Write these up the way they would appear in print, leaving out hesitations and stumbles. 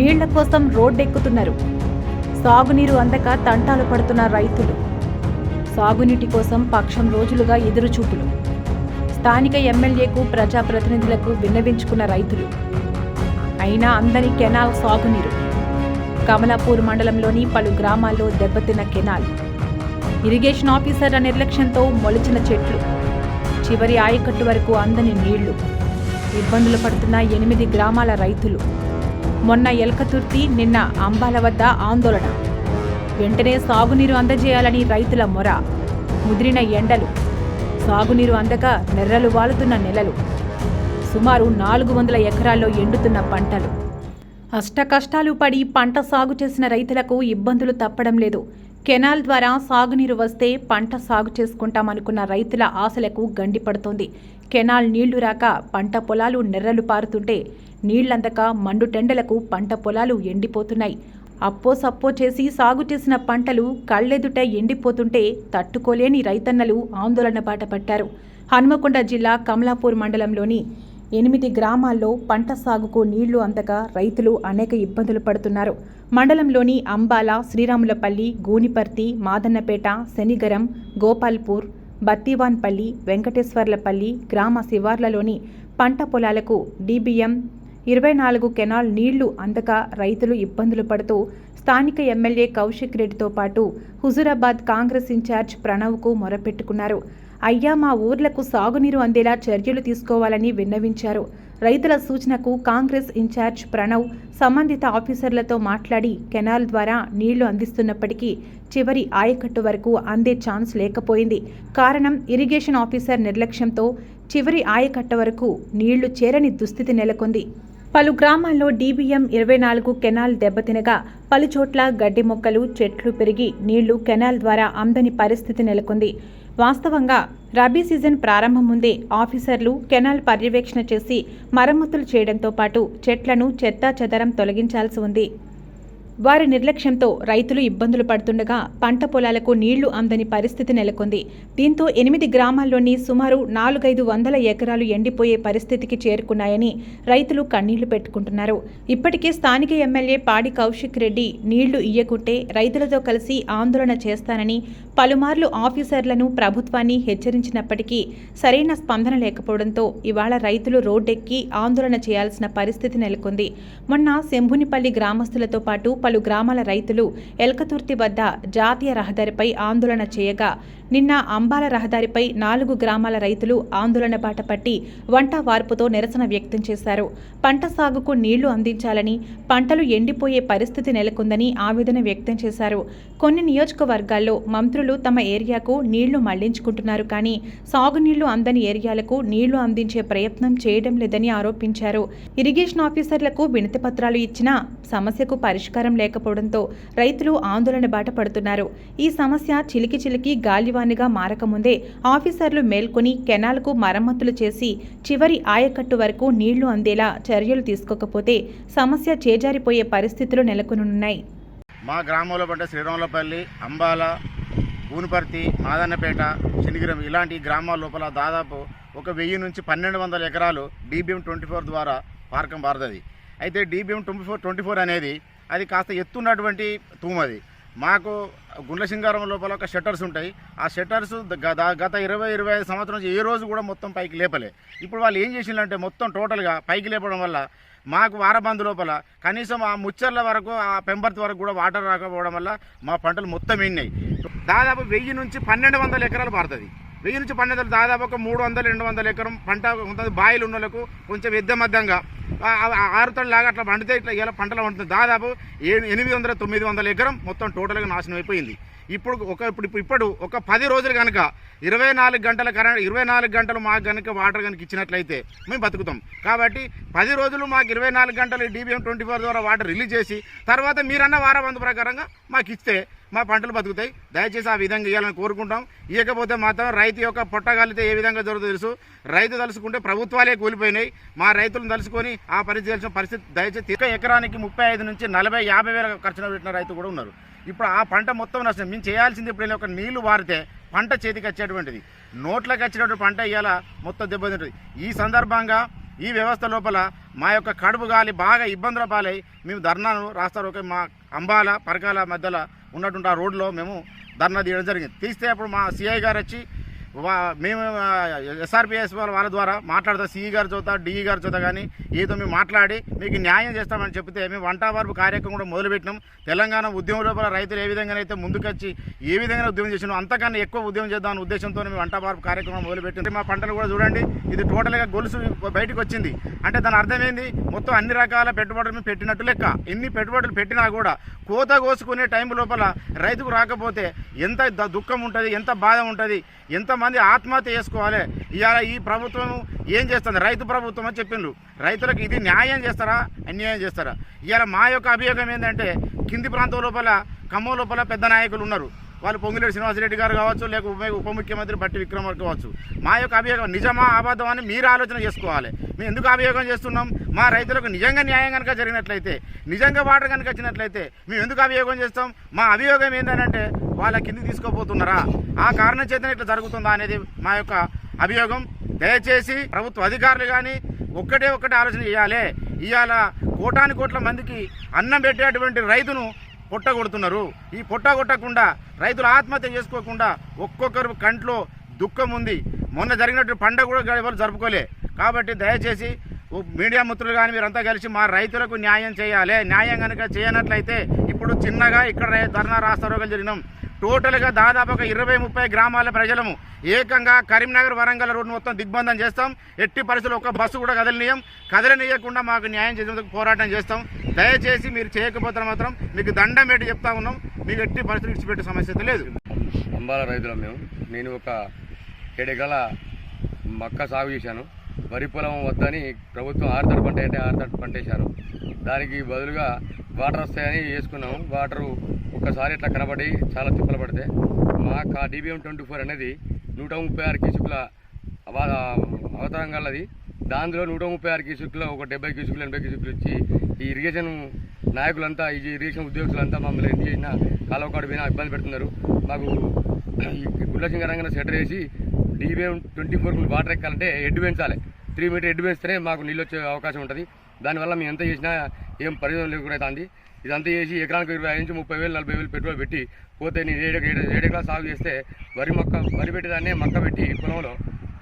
నీళ్ల కోసం రోడ్డెక్కుతున్నారు. సాగునీరు అందక తంటాలు పడుతున్న రైతులు. సాగునీటి కోసం పక్షం రోజులుగా ఎదురుచూపులు. స్థానిక ఎమ్మెల్యేకు ప్రజాప్రతినిధులకు విన్నవించుకున్న రైతులు. అయినా అందని కెనాల్ సాగునీరు. కమలాపూర్ మండలంలోని పలు గ్రామాల్లో దెబ్బతిన్న కెనాల్. ఇరిగేషన్ ఆఫీసర్ల నిర్లక్ష్యంతో మొలిచిన చెట్లు. చివరి ఆయకట్టు వరకు అందని నీళ్లు. ఇబ్బందులు పడుతున్న 8 గ్రామాల రైతులు. మొన్న ఎల్కతుర్తి, నిన్న అంబాల వద్ద ఆందోళన. వెంటనే సాగునీరు అందజేయాలని రైతుల మొర. ముదిరిన ఎండలు. సాగునీరు అందక నెర్రలు వాలుతున్న నెలలు. సుమారు 400 ఎకరాల్లో ఎండుతున్న పంటలు. అష్టకష్టాలు పడి పంట సాగు చేసిన రైతులకు ఇబ్బందులు తప్పడం లేదు. కెనాల్ ద్వారా సాగునీరు వస్తే పంట సాగు చేసుకుంటామనుకున్న రైతుల ఆశలకు గండిపడుతోంది. కెనాల్ నీళ్లు రాక పంట పొలాలు నెర్రలు పారుతుంటే, నీళ్లందక మండుటెండలకు పంట పొలాలు ఎండిపోతున్నాయి. అప్పో సప్పో చేసి సాగు చేసిన పంటలు కళ్లెదుట ఎండిపోతుంటే తట్టుకోలేని రైతన్నలు ఆందోళన బాట పట్టారు. హన్మకొండ జిల్లా కమలాపూర్ మండలంలోని 8 గ్రామాల్లో పంట సాగుకు నీళ్లు అందక రైతులు అనేక ఇబ్బందులు పడుతున్నారు. మండలంలోని అంబాల, శ్రీరాములపల్లి, గూనిపర్తి, మాదన్నపేట, శనిగరం, గోపాల్పూర్, బత్తివాన్పల్లి, వెంకటేశ్వర్లపల్లి గ్రామ శివార్లలోని పంట పొలాలకు DBM 24 కెనాల్ నీళ్లు అందక రైతులు ఇబ్బందులు పడుతూ స్థానిక ఎమ్మెల్యే కౌశిక్ రెడ్డితో పాటు హుజూరాబాద్ కాంగ్రెస్ ఇన్ఛార్జ్ ప్రణవ్కు మొరపెట్టుకున్నారు. అయ్యా, మా ఊర్లకు సాగునీరు అందేలా చర్యలు తీసుకోవాలని విన్నవించారు. రైతుల సూచనకు కాంగ్రెస్ ఇన్ఛార్జ్ ప్రణవ్ సంబంధిత ఆఫీసర్లతో మాట్లాడి కెనాల్ ద్వారా నీళ్లు అందిస్తున్నప్పటికీ చివరి ఆయకట్టు వరకు అందే ఛాన్స్ లేకపోయింది. కారణం ఇరిగేషన్ ఆఫీసర్ నిర్లక్ష్యంతో చివరి ఆయకట్టు వరకు నీళ్లు చేరని దుస్థితి నెలకొంది. పలు గ్రామాల్లో DBM 24 కెనాల్ దెబ్బతినగా పలుచోట్ల గడ్డి మొక్కలు, చెట్లు పెరిగి నీళ్లు కెనాల్ ద్వారా అందని పరిస్థితి నెలకొంది. వాస్తవంగా రబీ సీజన్ ప్రారంభం ముందే ఆఫీసర్లు కెనాల్ పర్యవేక్షణ చేసి మరమ్మతులు చేయడంతో పాటు చెట్లను చెత్తాచెదరం తొలగించాల్సి ఉంది. వారి నిర్లక్ష్యంతో రైతులు ఇబ్బందులు పడుతుండగా పంట పొలాలకు నీళ్లు అందని పరిస్థితి నెలకొంది. దీంతో 8 గ్రామాల్లోని సుమారు 400-500 ఎకరాలు ఎండిపోయే పరిస్థితికి చేరుకున్నాయని రైతులు కన్నీళ్లు పెట్టుకుంటున్నారు. ఇప్పటికే స్థానిక ఎమ్మెల్యే పాడి కౌశిక్ రెడ్డి నీళ్లు ఇయ్యకుంటే రైతులతో కలిసి ఆందోళన చేస్తానని పలుమార్లు ఆఫీసర్లను, ప్రభుత్వాన్ని హెచ్చరించినప్పటికీ సరైన స్పందన లేకపోవడంతో ఇవాళ రైతులు రోడ్డెక్కి ఆందోళన చేయాల్సిన పరిస్థితి నెలకొంది. మొన్న శంభునిపల్లి గ్రామస్తులతో పాటు పలు గ్రామాల రైతులు ఎల్కతుర్తి వద్ద జాతీయ రహదారిపై ఆందోళన చేయగా, నిన్న అంబాల రహదారిపై 4 గ్రామాల రైతులు ఆందోళన బాట పట్టి వంట వార్పుతో నిరసన వ్యక్తం చేశారు. పంట సాగుకు నీళ్లు అందించాలని, పంటలు ఎండిపోయే పరిస్థితి నెలకొందని ఆవేదన వ్యక్తం చేశారు. కొన్ని నియోజకవర్గాల్లో మంత్రులు తమ ఏరియాకు నీళ్లు మళ్లించుకుంటున్నారు, కానీ సాగునీళ్లు అందని ఏరియాలకు నీళ్లు అందించే ప్రయత్నం చేయడం లేదని ఆరోపించారు. ఇరిగేషన్ ఆఫీసర్లకు వినతి పత్రాలు ఇచ్చినా సమస్యకు పరిష్కారం లేకపోవడంతో రైతులు ఆందోళన బాట పడుతున్నారు. ఈ సమస్య చిలికి చిలికి గాలివానిగా మారకముందే ఆఫీసర్లు మేల్కొని కెనాల్కు మరమ్మతులు చేసి చివరి ఆయకట్టు వరకు నీళ్లు అందేలా చర్యలు తీసుకోకపోతే సమస్య చేజారిపోయే పరిస్థితులు నెలకొనున్నాయి. మా గ్రామంలో పడ్డ శ్రీరాములపల్లి, అంబాల, గూనిపర్తి, మాదన్నపేట, శనిగిరం ఇలాంటి గ్రామాల లోపల దాదాపు 1000 నుంచి 1200 ఎకరాలు DBM 24 ద్వారా పార్కం బారదది. అయితే DBM 24 అనేది అది కాస్త ఎత్తున్నటువంటి తూమది. మాకు గుండ్ల సింగారం లోపల ఒక షట్టర్స్ ఉంటాయి. ఆ షట్టర్స్ గత 20-25 సంవత్సరం నుంచి ఏ రోజు కూడా మొత్తం పైకి లేపలే. ఇప్పుడు వాళ్ళు ఏం చేసిందంటే మొత్తం టోటల్గా పైకి లేపడం వల్ల మాకు వారబందు లోపల కనీసం ఆ ముచ్చర్ల వరకు, ఆ పెంబర్తి వరకు కూడా వాటర్ రాకపోవడం వల్ల మా పంటలు మొత్తం ఎండినాయి. దాదాపు 1000 నుంచి 1200 ఎకరాలు పారుతుంది. 1000 నుంచి 1200 దాదాపు ఒక 300-200 ఎకరం పంట ఉంటుంది. బాయిలు ఉన్న వాళ్ళకు కొంచెం ఎద్దమద్దంగా ఆరుతడిలాగా అట్లా పండితే ఇట్లా ఇలా పంటలు పండుతుంది. దాదాపు 800-900 ఎకరం మొత్తం టోటల్గా నాశనం అయిపోయింది. ఇప్పుడు ఒక 10 రోజులు కనుక 24 గంటల కరెంట్ 24 గంటలు మాకు కనుక వాటర్ కనుక ఇచ్చినట్లయితే మేము బతుకుతాం. కాబట్టి 10 రోజులు మాకు 24 గంటలు DBM 24 ద్వారా వాటర్ రిలీజ్ చేసి తర్వాత మీరన్న వారబందు ప్రకారంగా మాకు ఇస్తే మా పంటలు బతుకుతాయి. దయచేసి ఆ విధంగా ఇవ్వాలని కోరుకుంటాం. ఇవ్వకపోతే మాత్రం రైతు యొక్క పొట్టగాలితే ఏ విధంగా జరుగుతుందో తెలుసు. రైతు తలుసుకుంటే ప్రభుత్వాలే కూలిపోయినాయి. మా రైతులను తలుసుకొని ఆ పరిస్థితి దయచేసి ఎకరానికి 35 నుంచి 40-50 వేల ఖర్చున పెట్టిన రైతు కూడా ఉన్నారు. ఇప్పుడు ఆ పంట మొత్తం నష్టం. మేము చేయాల్సింది ఇప్పుడు ఒక నీళ్లు వారితే పంట చేతికి వచ్చేటువంటిది, నోట్లకు వచ్చినటువంటి పంట ఇవాళ మొత్తం దెబ్బతింటుంది. ఈ సందర్భంగా ఈ వ్యవస్థ లోపల మా యొక్క కడుపు గాలి బాగా ఇబ్బందుల పాలై మేము ధర్నాను రాస్తారు. మా అంబాల పరకాల మధ్యలో ఉన్నటువంటి ఆ రోడ్లో మేము ధర్నా తీయడం జరిగింది. తీస్తే అప్పుడు మా సిఐ గారు వచ్చి మేము ఎస్ఆర్పిఎస్ వాళ్ళ ద్వారా మాట్లాడతాం, సిఈ గారి చోత డిఈ గారి చోత కానీ ఏదో మేము మాట్లాడి మీకు న్యాయం చేస్తామని చెప్తే మేము వంట వార్పు కార్యక్రమం కూడా మొదలుపెట్టినాం. తెలంగాణ ఉద్యమం లోపల రైతులు ఏ విధంగానైతే ముందుకొచ్చి ఏ విధంగా ఉద్యమం చేసినాం అంతకన్నా ఎక్కువ ఉద్యమం చేద్దామని ఉద్దేశంతో మేము వంట వార్పు కార్యక్రమం మొదలుపెట్టింది. మా పంటలు కూడా చూడండి, ఇది టోటల్గా గొలుసు బయటకు వచ్చింది. అంటే దాని అర్థమైంది మొత్తం అన్ని రకాల పెట్టుబడులు మేము పెట్టినట్టు లెక్క. ఎన్ని పెట్టుబడులు పెట్టినా కూడా కోత కోసుకునే టైం లోపల రైతుకు రాకపోతే ఎంత దుఃఖం ఉంటుంది, ఎంత బాధ ఉంటుంది, ఎంతమంది ఆత్మహత్య చేసుకోవాలి. ఇవాళ ఈ ప్రభుత్వం ఏం చేస్తుంది? రైతు ప్రభుత్వం అని చెప్పిండ్రు. రైతులకు ఇది న్యాయం చేస్తారా అన్యాయం చేస్తారా? ఇవాళ మా యొక్క అభియోగం ఏంటంటే కింది ప్రాంతం లోపల ఖమ్మం లోపల పెద్ద నాయకులు ఉన్నారు. వాళ్ళు పొంగులేటి శ్రీనివాసరెడ్డి గారు కావచ్చు, లేక ఉప ముఖ్యమంత్రి బట్టి విక్రమార్క కావచ్చు. మా యొక్క అభియోగం నిజమా అబద్ధం అని మీరు ఆలోచన చేసుకోవాలి. మేము ఎందుకు అభియోగం చేస్తున్నాం? మా రైతులకు నిజంగా న్యాయం కనుక జరిగినట్లయితే, నిజంగా వాటర్ కనుక వచ్చినట్లయితే మేము ఎందుకు అభియోగం చేస్తాం? మా అభియోగం ఏంటంటే వాళ్ళ కిందికి తీసుకోపోతున్నారా, ఆ కారణం చేతనే ఇట్లా జరుగుతుందా అనేది మా యొక్క అభియోగం. దయచేసి ప్రభుత్వ అధికారులు కానీ ఒక్కటే ఆలోచన చేయాలి. ఇవాళ కోటాను కోట్ల మందికి అన్నం పెట్టేటువంటి రైతును పొట్టగొడుతున్నారు. ఈ పొట్టగొట్టకుండా రైతులు ఆత్మహత్య చేసుకోకుండా ఒక్కొక్కరు కంట్లో దుఃఖం ఉంది. మొన్న జరిగినట్టు పండుగ కూడా ఎవరు జరుపుకోలే. కాబట్టి దయచేసి మీడియా మిత్రులు కానీ మీరంతా కలిసి మా రైతులకు న్యాయం చేయాలి. న్యాయం కనుక చేయనట్లయితే ఇప్పుడు చిన్నగా ఇక్కడ ధర్నా రాస్తారోకలు జరిగినాం. టోటల్గా దాదాపు ఒక 20-30 గ్రామాల ప్రజలము ఏకంగా కరీంనగర్ వరంగల్ రోడ్డు మొత్తం దిగ్బంధం చేస్తాం. ఎట్టి పరిస్థితుల్లో ఒక బస్సు కూడా కదలనీయకుండా మాకు న్యాయం చేసేందుకు పోరాటం చేస్తాం. దయచేసి మీరు చేయకపోతే మాత్రం మీకు దండం పెట్టి చెప్తా ఉన్నాం. మీకు ఎట్టి పరిస్థితులు ఇచ్చిపెట్టే సమస్య లేదు. అంబాల రైతులం నేను ఒక 7 ఎకరాల మక్క సాగు చేశాను. వరి పొలం వద్దని ప్రభుత్వం ఆరుతడి పంట అంటే ఆరుతడి పంట వేశారు. దానికి బదులుగా వాటర్ వస్తాయని వేసుకున్నాము. వాటరు ఒక్కసారి ఇట్లా కనబడి చాలా తిప్పలు పడితే మా DBM 24 అనేది 136 క్యూసెక్కుల అవతారం గలది. దానిలో 136 క్యూసెక్కులు ఒక 70 క్యూసెక్కులు 80 క్యూసెక్కులు ఇచ్చి ఈ ఇరిగేషన్ నాయకులంతా ఈ ఇరిగేషన్ ఉద్యోగులంతా మమ్మల్ని ఏం చేసినా కాలువకాడు పోయినా ఇబ్బంది పెడుతున్నారు. మాకు గుల్లసింగ రంగన సెటర్ వేసి DBM 24 వాటర్ ఎక్కాలంటే హెడ్ పెంచాలి. 3 మీటర్ హెడ్ పెంచితేనే మాకు నీళ్ళు వచ్చే అవకాశం ఉంటుంది. దానివల్ల మేము ఎంత చేసినా ఏం ప్రయోజనం లేకుండా అవుతుంది. ఇదంతా చేసి ఎకరానికి 20 నుంచి 30,000 40,000 పెట్రోల్ పెట్టి పోతే నేను 7 ఎకరాలు సాగు చేస్తే వరి పెట్టేదాన్నే మక్క పెట్టి పొలంలో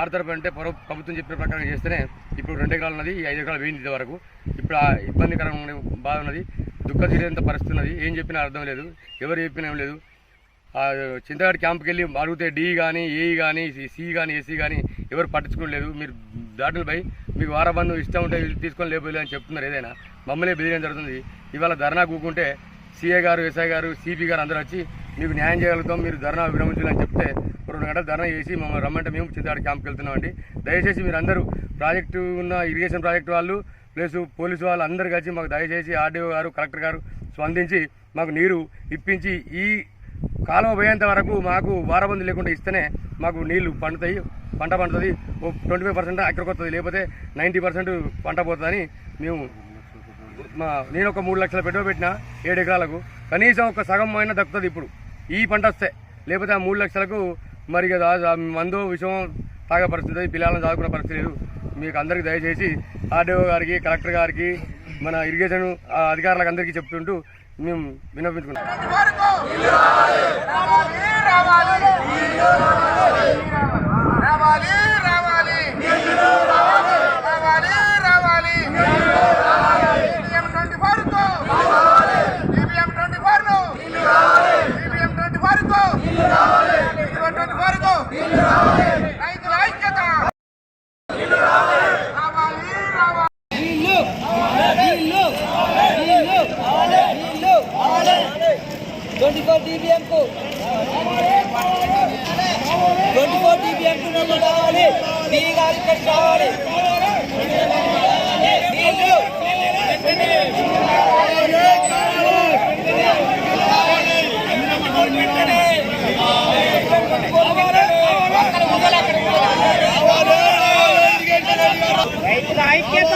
ఆరుతరపు అంటే ప్రభుత్వం చెప్పిన ప్రకారం చేస్తేనే ఇప్పుడు 2 ఎకరాలు ఉన్నది, 5 ఎకరాలు వేయింది వరకు. ఇప్పుడు ఆ ఇబ్బందికరంగా బాధ ఉన్నది, దుఃఖం తీరేంత పరిస్థితి ఉన్నది. ఏం చెప్పినా అర్థం లేదు, ఎవరు చెప్పినా ఏం లేదు. చింతగాడి క్యాంప్కి వెళ్ళి అడిగితే డి కానీ ఏఈ కానీ సి కానీ ఎస్సీ కానీ ఎవరు పట్టించుకోలేదు. మీరు దాడులు పోయి మీకు వారబంధు ఇష్టం ఉంటే తీసుకొని లేకపోలేదు అని చెప్తున్నారు. ఏదైనా మమ్మల్ని బెదిరియడం జరుగుతుంది. ఇవాళ ధర్నా కూకుంటే సిఐ గారు ఎస్ఐ గారు సిపి గారు అందరూ వచ్చి మీకు న్యాయం చేయగలుగుతాం, మీరు ధర్నా విరమించాలని చెప్తే 2 గంటలు ధర్నా చేసి మమ్మల్ని రమ్మంటే మేము చింతగాడి క్యాంప్కి వెళ్తున్నామండి. దయచేసి మీరు అందరూ ప్రాజెక్టు ఉన్న ఇరిగేషన్ ప్రాజెక్టు వాళ్ళు ప్లస్ పోలీసు వాళ్ళు అందరూ కలిసి మాకు దయచేసి ఆర్డీఓ గారు కలెక్టర్ గారు స్పందించి మాకు నీరు ఇప్పించి ఈ కాలువ పోయేంత వరకు మాకు వారబంది లేకుండా ఇస్తేనే మాకు నీళ్లు పండుతాయి, పంట పండుతుంది. 25% ఎక్కడికి వస్తుంది, లేకపోతే 90% పంట పోతుందని మేము నేను ఒక 3 లక్షల పెట్టుబడి పెట్టిన 7 ఎకరాలకు కనీసం ఒక సగం అయినా దక్కుతుంది ఇప్పుడు ఈ పంట వస్తే. లేకపోతే ఆ 3 లక్షలకు మరి మందు విషయం తాగే పరిస్థితి, పిల్లలను చదువుకునే పరిస్థితి లేదు. మీకు అందరికీ దయచేసి ఆర్డీఓ గారికి కలెక్టర్ గారికి మన ఇరిగేషన్ అధికారులకు అందరికీ చెప్తుంటూ మేము విన్నవించుకున్నాం. ఐక్యత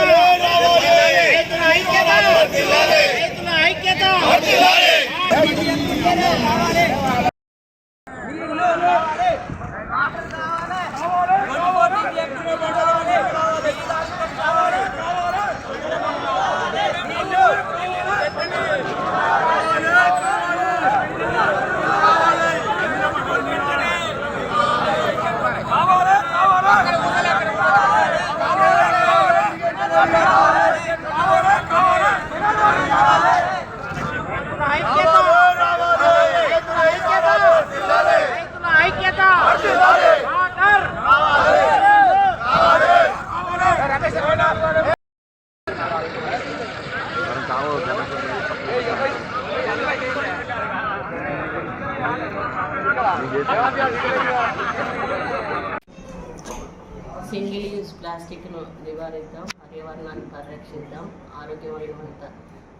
సింగిల్ యూజ్ ప్లాస్టిక్ను నివారిద్దాం, పర్యావరణాన్ని పరిరక్షిద్దాం, ఆరోగ్యవంత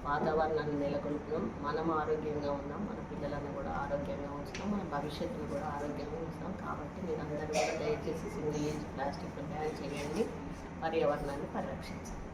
వాతావరణాన్ని నెలకొల్పుదాం. మనం ఆరోగ్యంగా ఉన్నాం, మన పిల్లలను కూడా ఆరోగ్యంగా ఉంచుతాం, మన భవిష్యత్తును కూడా ఆరోగ్యంగా ఉంచుతాం. కాబట్టి మీరందరూ కూడా దయచేసి సింగిల్ యూజ్ ప్లాస్టిక్ను బ్యాన్ చేయండి, పర్యావరణాన్ని పరిరక్షించండి.